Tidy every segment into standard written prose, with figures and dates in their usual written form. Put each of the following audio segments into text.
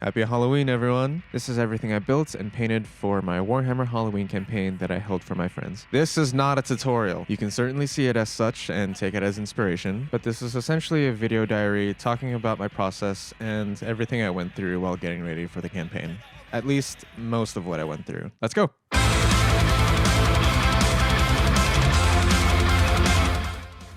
Happy Halloween, everyone! This is everything I built and painted for my Warhammer Halloween campaign that I held for my friends. This is not a tutorial. You can certainly see it as such and take it as inspiration, but this is essentially a video diary talking about my process and everything I went through while getting ready for the campaign. At least, most of what I went through. Let's go!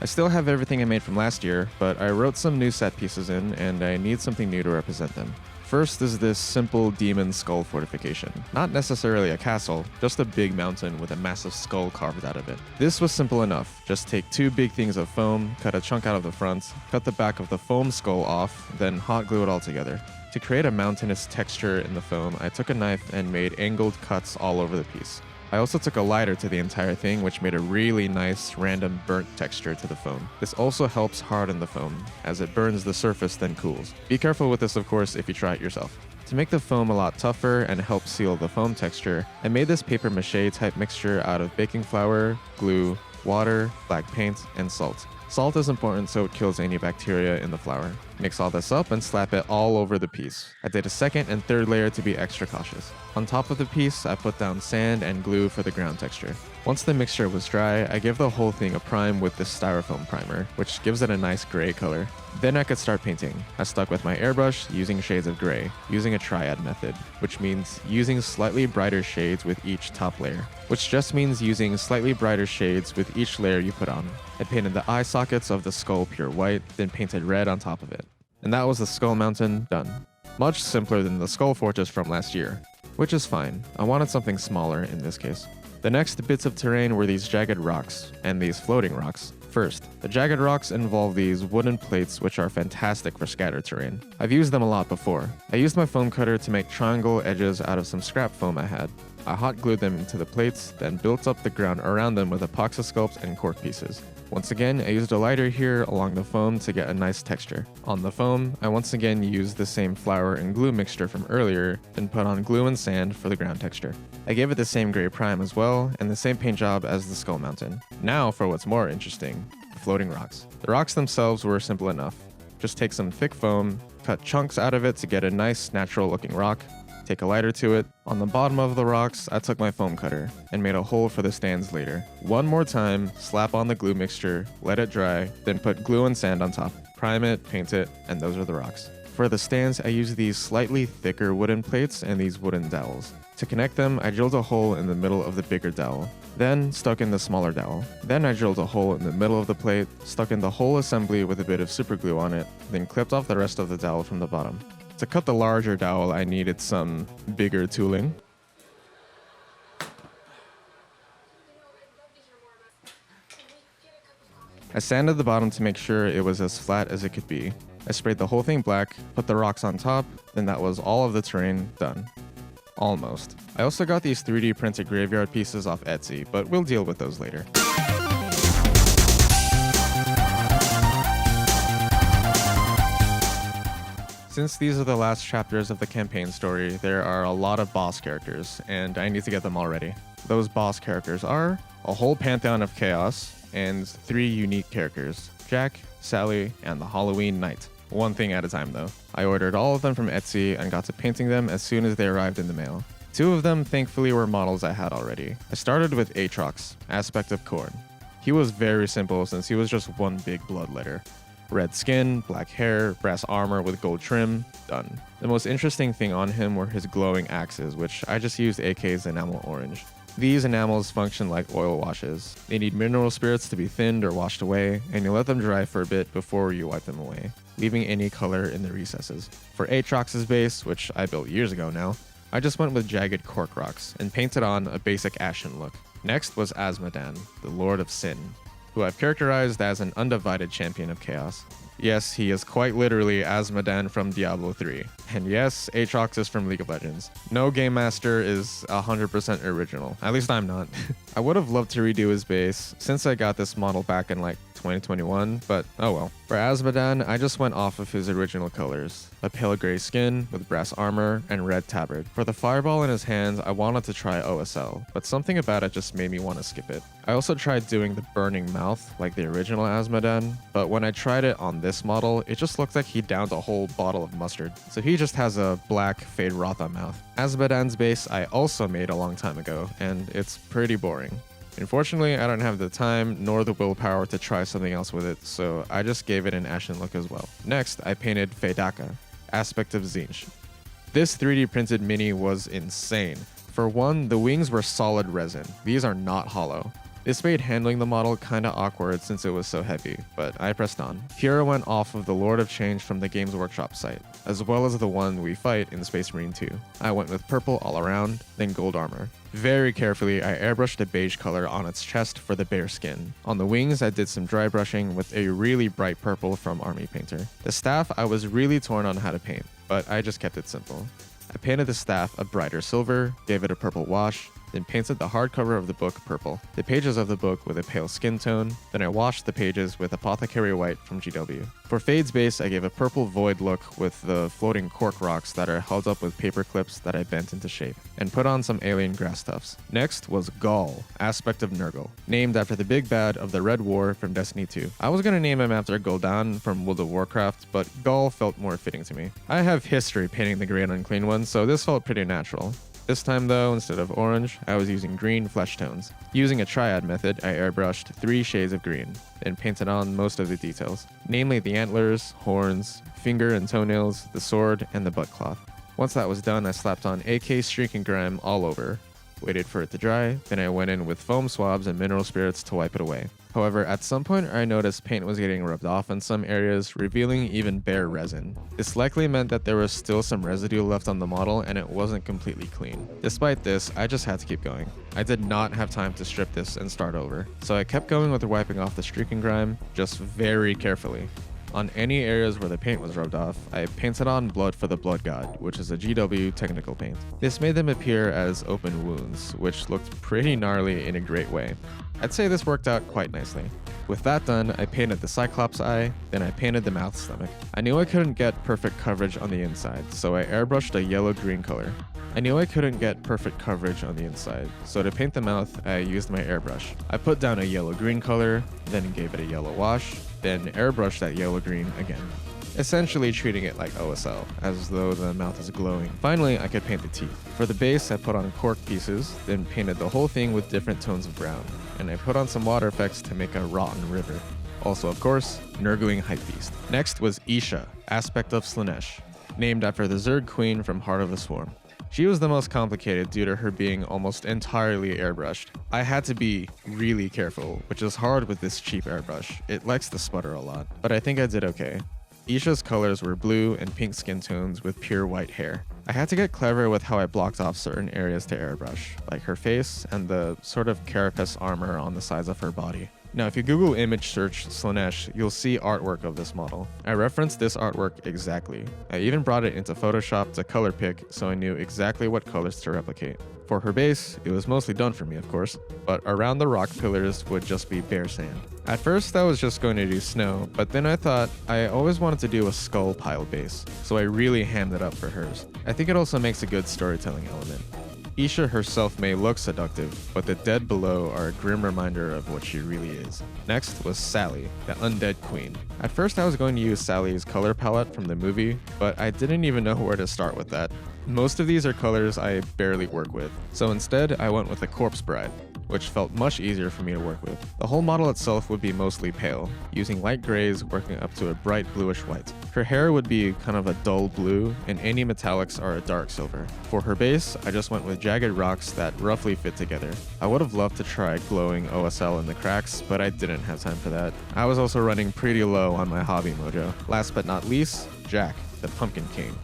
I still have everything I made from last year, but I wrote some new set pieces in, and I need something new to represent them. First is this simple demon skull fortification. Not necessarily a castle, just a big mountain with a massive skull carved out of it. This was simple enough. Just take two big things of foam, cut a chunk out of the front, cut the back of the foam skull off, then hot glue it all together. To create a mountainous texture in the foam, I took a knife and made angled cuts all over the piece. I also took a lighter to the entire thing, which made a really nice random burnt texture to the foam. This also helps harden the foam, as it burns the surface then cools. Be careful with this, of course, if you try it yourself. To make the foam a lot tougher and help seal the foam texture, I made this paper mache type mixture out of baking flour, glue, water, black paint, and salt. Salt is important so it kills any bacteria in the flour. Mix all this up and slap it all over the piece. I did a second and third layer to be extra cautious. On top of the piece, I put down sand and glue for the ground texture. Once the mixture was dry, I give the whole thing a prime with this styrofoam primer, which gives it a nice gray color. Then I could start painting. I stuck with my airbrush using shades of gray, using a triad method, which means using slightly brighter shades with each top layer, which just means using slightly brighter shades with each layer you put on. I painted the eye sockets of the skull pure white, then painted red on top of it. And that was the skull mountain done. Much simpler than the skull fortress from last year, which is fine. I wanted something smaller in this case. The next bits of terrain were these jagged rocks, and these floating rocks. First, the jagged rocks involve these wooden plates which are fantastic for scattered terrain. I've used them a lot before. I used my foam cutter to make triangle edges out of some scrap foam I had. I hot glued them into the plates, then built up the ground around them with epoxy sculpts and cork pieces. Once again, I used a lighter here along the foam to get a nice texture. On the foam, I once again used the same flour and glue mixture from earlier, then put on glue and sand for the ground texture. I gave it the same gray prime as well, and the same paint job as the skull mountain. Now for what's more interesting, the floating rocks. The rocks themselves were simple enough. Just take some thick foam, cut chunks out of it to get a nice natural looking rock, take a lighter to it. On the bottom of the rocks, I took my foam cutter and made a hole for the stands later. One more time, slap on the glue mixture, let it dry, then put glue and sand on top. Prime it, paint it, and those are the rocks. For the stands, I used these slightly thicker wooden plates and these wooden dowels. To connect them, I drilled a hole in the middle of the bigger dowel, then stuck in the smaller dowel. Then I drilled a hole in the middle of the plate, stuck in the whole assembly with a bit of super glue on it, then clipped off the rest of the dowel from the bottom. To cut the larger dowel, I needed some bigger tooling. I sanded the bottom to make sure it was as flat as it could be. I sprayed the whole thing black, put the rocks on top, then that was all of the terrain done. Almost. I also got these 3D printed graveyard pieces off Etsy, but we'll deal with those later. Since these are the last chapters of the campaign story, there are a lot of boss characters, and I need to get them all ready. Those boss characters are a whole pantheon of chaos, and 3 unique characters, Jack, Sally, and the Halloween Knight. One thing at a time though. I ordered all of them from Etsy and got to painting them as soon as they arrived in the mail. 2 of them thankfully were models I had already. I started with Aatrox, Aspect of Corn. He was very simple since he was just one big bloodletter. Red skin, black hair, brass armor with gold trim, done. The most interesting thing on him were his glowing axes, which I just used AK's enamel orange. These enamels function like oil washes. They need mineral spirits to be thinned or washed away, and you let them dry for a bit before you wipe them away, leaving any color in the recesses. For Aatrox's base, which I built years ago now, I just went with jagged cork rocks and painted on a basic ashen look. Next was Azmodan, the Lord of Sin, who I've characterized as an undivided champion of chaos. Yes, he is quite literally Azmodan from Diablo 3. And yes, Aatrox is from League of Legends. No game master is 100% original. At least I'm not. I would have loved to redo his base. Since I got this model back in like 2021, but oh well. For Azmodan, I just went off of his original colors, a pale gray skin with brass armor and red tabard. For the fireball in his hands, I wanted to try OSL, but something about it just made me want to skip it. I also tried doing the burning mouth like the original Azmodan, but when I tried it on this model, it just looked like he downed a whole bottle of mustard. So he just has a black Fade Rotha mouth. Azmodan's base I also made a long time ago, and it's pretty boring. Unfortunately, I don't have the time nor the willpower to try something else with it, so I just gave it an ashen look as well. Next, I painted Feydaka, Aspect of Tzeentch. This 3D printed mini was insane. For one, the wings were solid resin. These are not hollow. This made handling the model kinda awkward since it was so heavy, but I pressed on. Here I went off of the Lord of Change from the Games Workshop site, as well as the one we fight in Space Marine 2. I went with purple all around, then gold armor. Very carefully, I airbrushed a beige color on its chest for the bear skin. On the wings, I did some dry brushing with a really bright purple from Army Painter. The staff, I was really torn on how to paint, but I just kept it simple. I painted the staff a brighter silver, gave it a purple wash, then painted the hardcover of the book purple, the pages of the book with a pale skin tone, then I washed the pages with Apothecary White from GW. For Fade's base, I gave a purple void look with the floating cork rocks that are held up with paper clips that I bent into shape, and put on some alien grass tufts. Next was Gaul, Aspect of Nurgle, named after the big bad of the Red War from Destiny 2. I was gonna name him after Gul'dan from World of Warcraft, but Gaul felt more fitting to me. I have history painting the Great Unclean One, so this felt pretty natural. This time though, instead of orange, I was using green flesh tones. Using a triad method, I airbrushed 3 shades of green, then painted on most of the details, namely the antlers, horns, finger and toenails, the sword, and the butt cloth. Once that was done, I slapped on AK Streak and Grime all over, waited for it to dry, then I went in with foam swabs and mineral spirits to wipe it away. However, at some point I noticed paint was getting rubbed off in some areas, revealing even bare resin. This likely meant that there was still some residue left on the model and it wasn't completely clean. Despite this, I just had to keep going. I did not have time to strip this and start over, so I kept going with wiping off the streak and grime, just very carefully. On any areas where the paint was rubbed off, I painted on Blood for the Blood God, which is a GW technical paint. This made them appear as open wounds, which looked pretty gnarly in a great way. I'd say this worked out quite nicely. With that done, I painted the Cyclops eye, then I painted the mouth stomach. I knew I couldn't get perfect coverage on the inside, so I airbrushed a yellow-green color. I knew I couldn't get perfect coverage on the inside, so to paint the mouth, I used my airbrush. I put down a yellow-green color, then gave it a yellow wash, then airbrushed that yellow-green again, essentially treating it like OSL, as though the mouth is glowing. Finally, I could paint the teeth. For the base, I put on cork pieces, then painted the whole thing with different tones of brown, and I put on some water effects to make a rotten river. Also, of course, Nurgling Hypebeast. Next was Isha, Aspect of Slaanesh, named after the Zerg Queen from Heart of the Swarm. She was the most complicated due to her being almost entirely airbrushed. I had to be really careful, which is hard with this cheap airbrush. It likes to sputter a lot, but I think I did okay. Isha's colors were blue and pink skin tones with pure white hair. I had to get clever with how I blocked off certain areas to airbrush, like her face and the sort of carapace armor on the sides of her body. Now, if you Google image search Slaanesh, you'll see artwork of this model. I referenced this artwork exactly. I even brought it into Photoshop to color pick so I knew exactly what colors to replicate. For her base, it was mostly done for me, of course, but around the rock pillars would just be bare sand. At first, I was just going to do snow, but then I thought I always wanted to do a skull pile base, so I really hammed it up for hers. I think it also makes a good storytelling element. Isha herself may look seductive, but the dead below are a grim reminder of what she really is. Next was Sally, the undead queen. At first I was going to use Sally's color palette from the movie, but I didn't even know where to start with that. Most of these are colors I barely work with, so instead I went with a Corpse Bride, which felt much easier for me to work with. The whole model itself would be mostly pale, using light grays working up to a bright bluish white. Her hair would be kind of a dull blue, and any metallics are a dark silver. For her base, I just went with jagged rocks that roughly fit together. I would have loved to try glowing OSL in the cracks, but I didn't have time for that. I was also running pretty low on my hobby mojo. Last but not least, Jack, the Pumpkin King.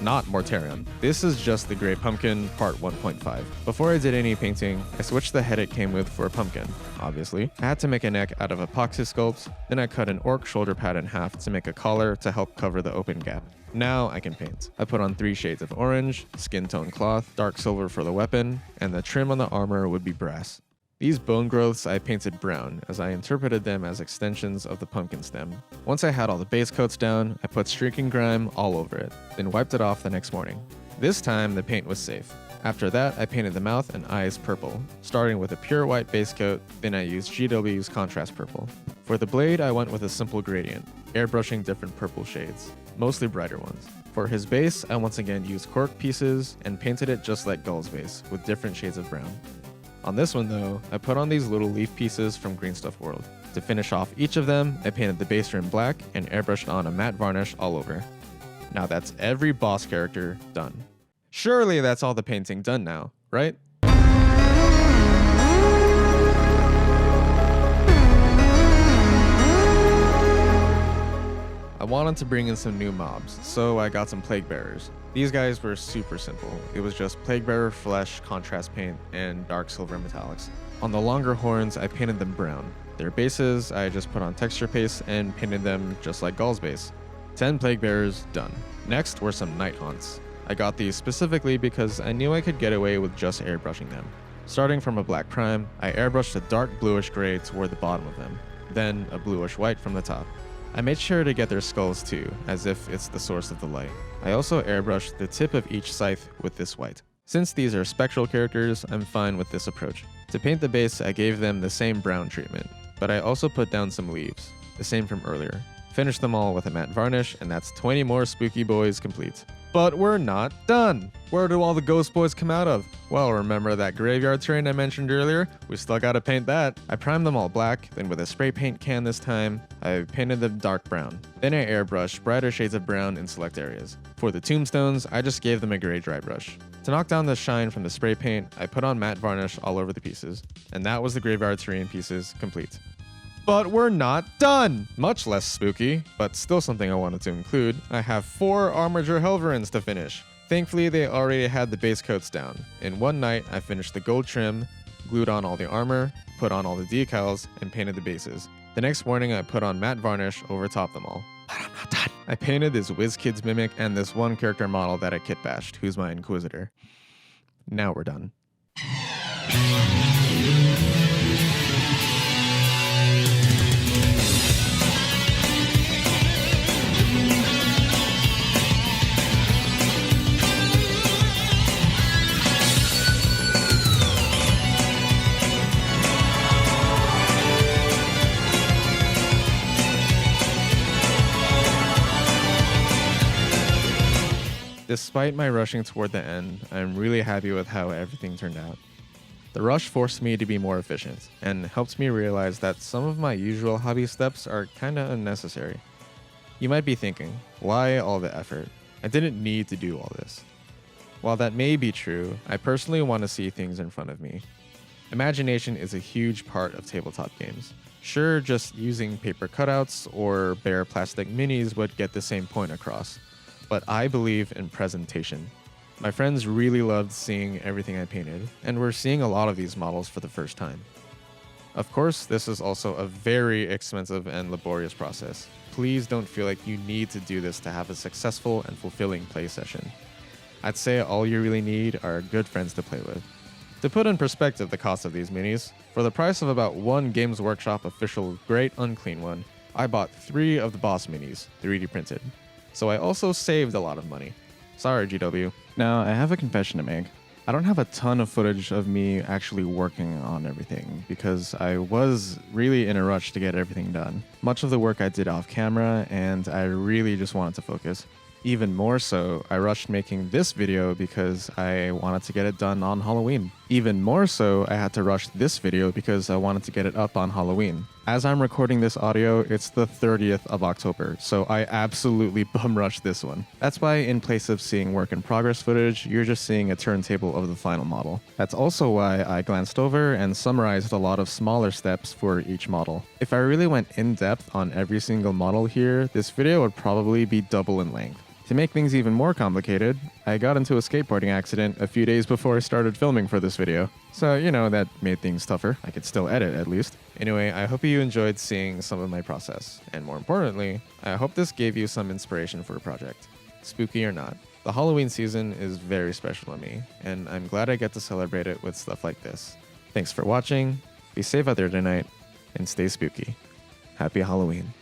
Not Mortarion. This is just the Grey Pumpkin part 1.5. Before I did any painting, I switched the head it came with for a pumpkin, obviously. I had to make a neck out of epoxy sculpts, then I cut an orc shoulder pad in half to make a collar to help cover the open gap. Now I can paint. I put on 3 shades of orange, skin tone cloth, dark silver for the weapon, and the trim on the armor would be brass. These bone growths I painted brown, as I interpreted them as extensions of the pumpkin stem. Once I had all the base coats down, I put streaking grime all over it, then wiped it off the next morning. This time, the paint was safe. After that, I painted the mouth and eyes purple, starting with a pure white base coat, then I used GW's contrast purple. For the blade, I went with a simple gradient, airbrushing different purple shades, mostly brighter ones. For his base, I once again used cork pieces and painted it just like Gull's base, with different shades of brown. On this one though, I put on these little leaf pieces from Green Stuff World. To finish off each of them, I painted the base rim black and airbrushed on a matte varnish all over. Now that's every boss character done. Surely that's all the painting done now, right? I wanted to bring in some new mobs, so I got some Plague Bearers. These guys were super simple. It was just Plague Bearer flesh, contrast paint, and dark silver metallics. On the longer horns, I painted them brown. Their bases, I just put on texture paste and painted them just like Gull's base. 10 Plague Bearers done. Next were some Night Haunts. I got these specifically because I knew I could get away with just airbrushing them. Starting from a black prime, I airbrushed a dark bluish gray toward the bottom of them, then a bluish white from the top. I made sure to get their skulls too, as if it's the source of the light. I also airbrushed the tip of each scythe with this white. Since these are spectral characters, I'm fine with this approach. To paint the base, I gave them the same brown treatment, but I also put down some leaves, the same from earlier. Finished them all with a matte varnish, and that's 20 more spooky boys complete. But we're not done! Where do all the ghost boys come out of? Well, remember that graveyard terrain I mentioned earlier? We still gotta paint that. I primed them all black, then with a spray paint can this time, I painted them dark brown. Then I airbrushed brighter shades of brown in select areas. For the tombstones, I just gave them a gray dry brush. To knock down the shine from the spray paint, I put on matte varnish all over the pieces. And that was the graveyard terrain pieces complete. But we're not done! Much less spooky, but still something I wanted to include. I have 4 Armiger Helverins to finish. Thankfully, they already had the base coats down. In one night, I finished the gold trim, glued on all the armor, put on all the decals, and painted the bases. The next morning, I put on matte varnish over top them all. But I'm not done. I painted this WizKids mimic and this one character model that I kit bashed, who's my Inquisitor. Now we're done. Despite my rushing toward the end, I'm really happy with how everything turned out. The rush forced me to be more efficient, and helped me realize that some of my usual hobby steps are kinda unnecessary. You might be thinking, why all the effort? I didn't need to do all this. While that may be true, I personally want to see things in front of me. Imagination is a huge part of tabletop games. Sure, just using paper cutouts or bare plastic minis would get the same point across. But I believe in presentation. My friends really loved seeing everything I painted, and we're seeing a lot of these models for the first time. Of course, this is also a very expensive and laborious process. Please don't feel like you need to do this to have a successful and fulfilling play session. I'd say all you really need are good friends to play with. To put in perspective the cost of these minis, for the price of about one Games Workshop official Great Unclean one, I bought 3 of the boss minis, 3D printed. So I also saved a lot of money. Sorry, GW. Now, I have a confession to make. I don't have a ton of footage of me actually working on everything because I was really in a rush to get everything done. Much of the work I did off camera, and I really just wanted to focus. Even more so, I rushed making this video because I wanted to get it done on Halloween. Even more so, I had to rush this video because I wanted to get it up on Halloween. As I'm recording this audio, it's the 30th of October, so I absolutely bum rushed this one. That's why in place of seeing work in progress footage, you're just seeing a turntable of the final model. That's also why I glanced over and summarized a lot of smaller steps for each model. If I really went in depth on every single model here, this video would probably be double in length. To make things even more complicated, I got into a skateboarding accident a few days before I started filming for this video. So, that made things tougher. I could still edit, at least. Anyway, I hope you enjoyed seeing some of my process. And more importantly, I hope this gave you some inspiration for a project. Spooky or not, the Halloween season is very special to me, and I'm glad I get to celebrate it with stuff like this. Thanks for watching, be safe out there tonight, and stay spooky. Happy Halloween.